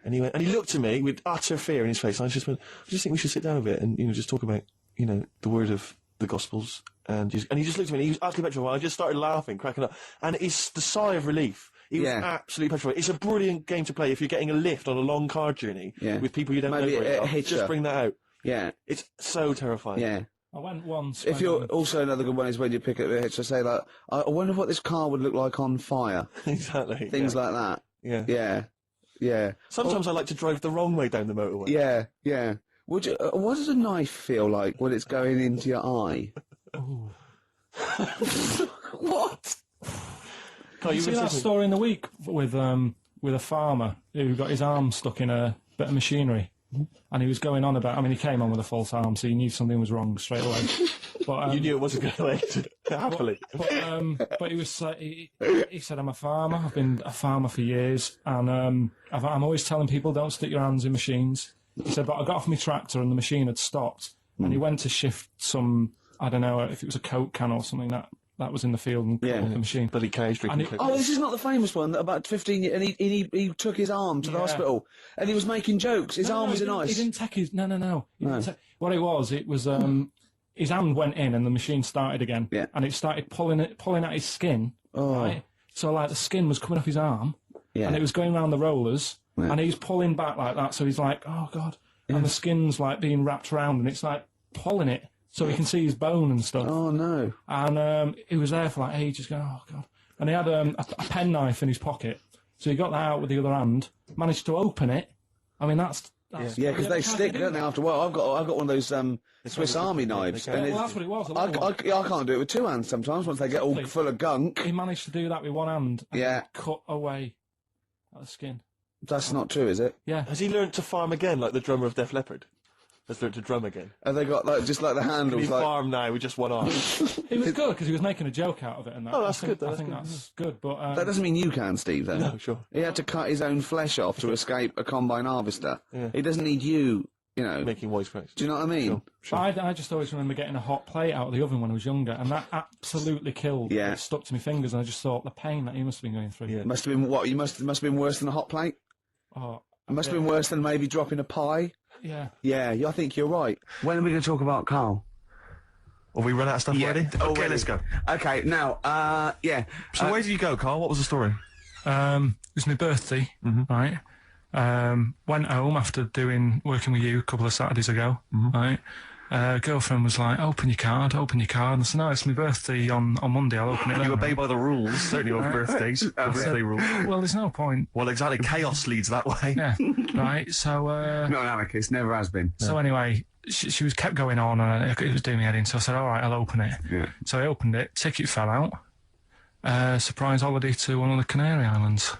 And he went, and he looked at me with utter fear in his face. And I just went, I just think we should sit down a bit and just talk about the word of the Gospels, and he just looked at me. And he was utterly petrified. I just started laughing, cracking up, and it's the sigh of relief. He was absolutely petrified. It's a brilliant game to play if you're getting a lift on a long car journey with people you don't Maybe know very well. hitcher. Just bring that out. Yeah. It's so terrifying. Yeah. I went once. If you're also another good one is when you pick up the hitch. I say like, I wonder what this car would look like on fire. Exactly. Things like that. Yeah. Yeah. Yeah. Sometimes I like to drive the wrong way down the motorway. Yeah. Yeah. Would you? What does a knife feel like when it's going into your eye? What? Can't You see that story in the week with a farmer who got his arm stuck in a bit of machinery, and he was going on about. I mean, he came on with a false arm, so he knew something was wrong straight away. But you knew it wasn't going to end happily. But he was he said, "I'm a farmer. I've been a farmer for years, and I'm always telling people don't stick your hands in machines." He said, "But I got off my tractor and the machine had stopped, and he went to shift some. I don't know if it was a Coke can or something that was in the field and cut off the machine. Bloody cows drinking Coke. Oh, this is not the famous one. About 15 years, and he took his arm to the hospital, and he was making jokes. His arm was in ice. He didn't take his. No. What it was his hand went in and the machine started again. Yeah. And it started pulling at his skin. Oh. Right? So like the skin was coming off his arm. Yeah. And it was going around the rollers. Yeah. And he's pulling back like that. So he's like, oh God. Yeah. And the skin's like being wrapped around and it's like pulling it so he can see his bone and stuff. Oh no. And he was there for like ages going, oh God. And he had a penknife in his pocket. So he got that out with the other hand, managed to open it. I mean, that's yeah, because they stick, don't they? After a while, I've got one of those Swiss Army knives. And well, that's what it was. I can't do it with two hands sometimes. Once they get all full of gunk. He managed to do that with one hand. And Yeah. cut away the skin. That's not true, is it? Yeah. Has he learnt to farm again, like the drummer of Def Leppard? Has learnt to drum again. Have they got like just like the We handles? Like farm now with just one arm. He was good because he was making a joke out of it and that. Oh, that's I think, good, I that's think good, that's good, but that doesn't mean you can, Steve. Then No, sure. he had to cut his own flesh off to escape a combine harvester. Yeah. He doesn't need you. You know. Making wisecracks. Do you know what I mean? Sure. I just always remember getting a hot plate out of the oven when I was younger, and that absolutely killed. Yeah. It stuck to my fingers, and I just thought the pain that he must have been going through. Yeah. Must have been what? You must have been worse than a hot plate. Oh, It must have been worse than maybe dropping a pie. yeah. Yeah, I think you're right. When are we going to talk about Karl? Have we run out of stuff already? Okay, already. let's go. Okay, now, yeah. So where did you go, Karl? What was the story? It was my birthday, right? Went home after working with you a couple of Saturdays ago, right? Girlfriend was like, open your card. And I said, no, it's my birthday on Monday, I'll open it then. You obey by the rules, certainly on birthdays. Birthday rules. Well, there's no point. Well, exactly. Chaos leads that way. Yeah, right, so... Not an anarchist, never has been. So anyway, she was kept going on, and it was doing me head in, so I said, all right, I'll open it. Yeah. So I opened it, ticket fell out. Surprise holiday to one of the Canary Islands.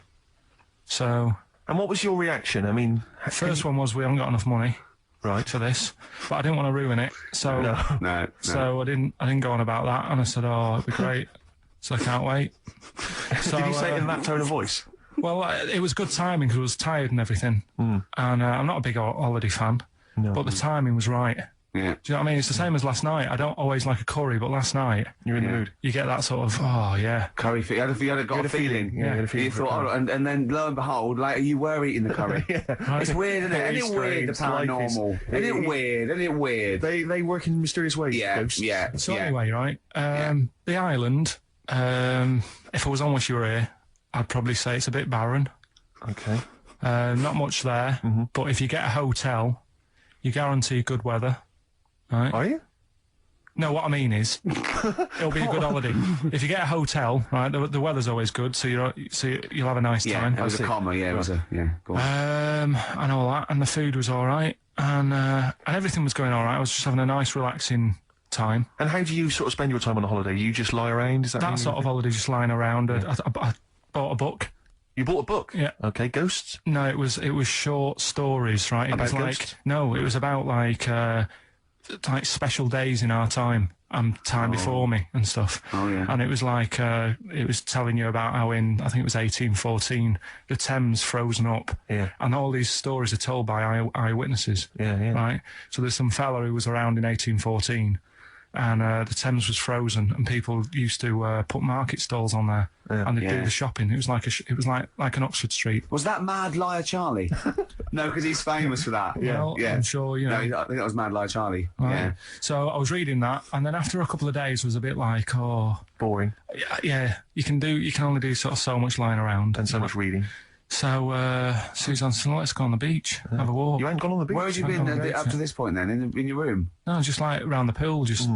So... And what was your reaction? I mean... First one was we haven't got enough money Right. for this, but I didn't want to ruin it, so No. so I didn't go on about that, and I said, oh, it'd be great, so I can't wait. So, Did you say it in that tone of voice? Well, it was good timing because I was tired and everything, and I'm not a big holiday fan, No. but the timing was right. Yeah. Do you know what I mean? It's the same as last night. I don't always like a curry, but last night You're in the mood. you get that sort of, oh yeah. Curry, you had a feeling. Yeah, you had a feeling You for thought, curry. and then lo and behold, later you were eating the curry. It's weird, isn't it? Very Isn't it weird, the strange. Life is- paranormal? Isn't it weird? Isn't it weird? They work in mysterious ways. Yeah, ghosts. yeah. So yeah. anyway, right, the island, if I was on Wish You Were Here, I'd probably say it's a bit barren. Okay. Not much there, but if you get a hotel, you guarantee good weather. Right? Are you? No, what I mean is, it'll be a good holiday. If you get a hotel, right, the weather's always good, so you'll have a nice Yeah, time. it was a comma, yeah, it was a, yeah, go on. And all that, and the food was all right, and everything was going all right. I was just having a nice, relaxing time. And how do you sort of spend your time on a holiday? You just lie around? Is that That sort of holiday, just lying around. I bought a book. You bought a book? Yeah. Okay, ghosts? No, it was short stories, right? It About was ghosts? it was about like special days in our time and time before me and stuff. Oh, yeah. And it was like it was telling you about how I think it was 1814, the Thames frozen up. Yeah. And all these stories are told by eyewitnesses. Yeah, yeah. Right. So there's some fella who was around in 1814. And the Thames was frozen, and people used to put market stalls on there, and they'd do the shopping. It was like like an Oxford Street. Was that Mad Liar Charlie? No, because he's famous for that. Well, yeah. I'm sure you know. No, I think that was Mad Liar Charlie. Right. Yeah. So I was reading that, and then after a couple of days, was a bit like, oh, Boring. yeah, you can only do sort of so much lying around. And so much reading. So Suzanne said, let's go on the beach, have a walk. You ain't gone on the beach? Where had you been up to this point then? In your room? No, just like around the pool, just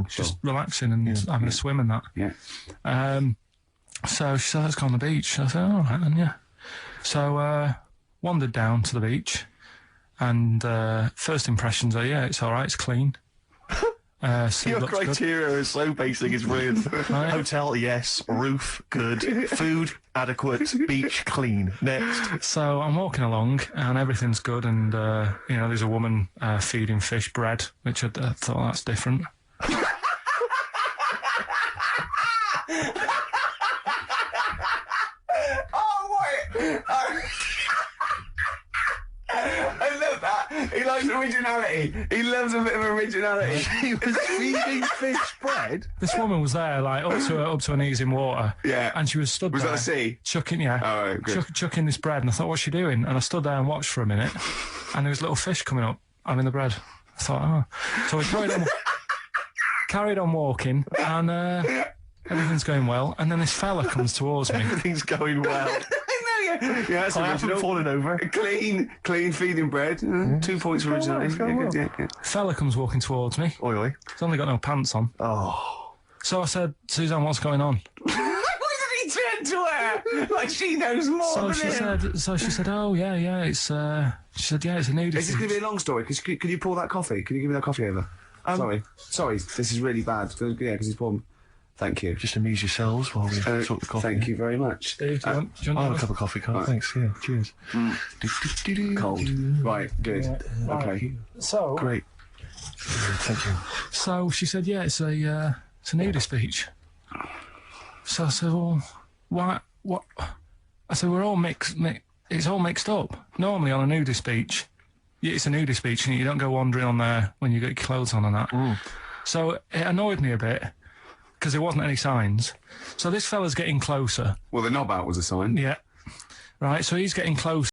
relaxing and having a swim and that. Yeah. So she said, let's go on the beach. I said, all right then, yeah. So wandered down to the beach, and first impressions are, yeah, it's all right, it's clean. Sea Your looks good. criteria is so basic, it's weird. Right. Hotel, yes. Roof, good. Food, adequate. Beach, clean. Next. So I'm walking along, and everything's good, and there's a woman feeding fish bread, which I thought that's different. I love that. He likes originality. He loves a bit of originality. He was feeding fish bread? This woman was there, like up to her knees in water. Yeah. And she was stood Was there. that the sea? Chucking, yeah. Oh, right, good. Chucking this bread, and I thought, what's she doing? And I stood there and watched for a minute, and there was little fish coming up, having the bread. I thought, oh. So we carried on walking, and everything's going well. And then this fella comes towards me. Everything's going well. Yeah, that's I haven't original. fallen over. Clean feeding bread. 2 points for originality. going well. Yeah. Fella comes walking towards me. Oi, oi. He's only got no pants on. Oh. So I said, Suzanne, what's going on? Why did he turn to her? Like she knows more So than she him. said, oh yeah, it's she said, yeah, it's a nudity. Is this going to be a long story? Could you pour that coffee? Can you give me that coffee over? Sorry, this is really bad. Yeah, because he's pouring. Thank you. Just amuse yourselves while we talk the coffee. Thank you very much. Steve, do you want I'll have a cup of coffee, Carl. Right. Thanks, yeah. Cheers. Cold. Right, good. Yeah, right. Okay. So Great. Thank you. So she said, yeah, it's a nudist beach. So I said, well, why, what? I said, we're all it's all mixed up. Normally on a nudist beach, it's a nudist beach and you don't go wandering on there when you get your clothes on and that. So it annoyed me a bit, because there wasn't any signs. So this fella's getting closer. Well, the knob out was a sign. Yeah. Right, so he's getting closer.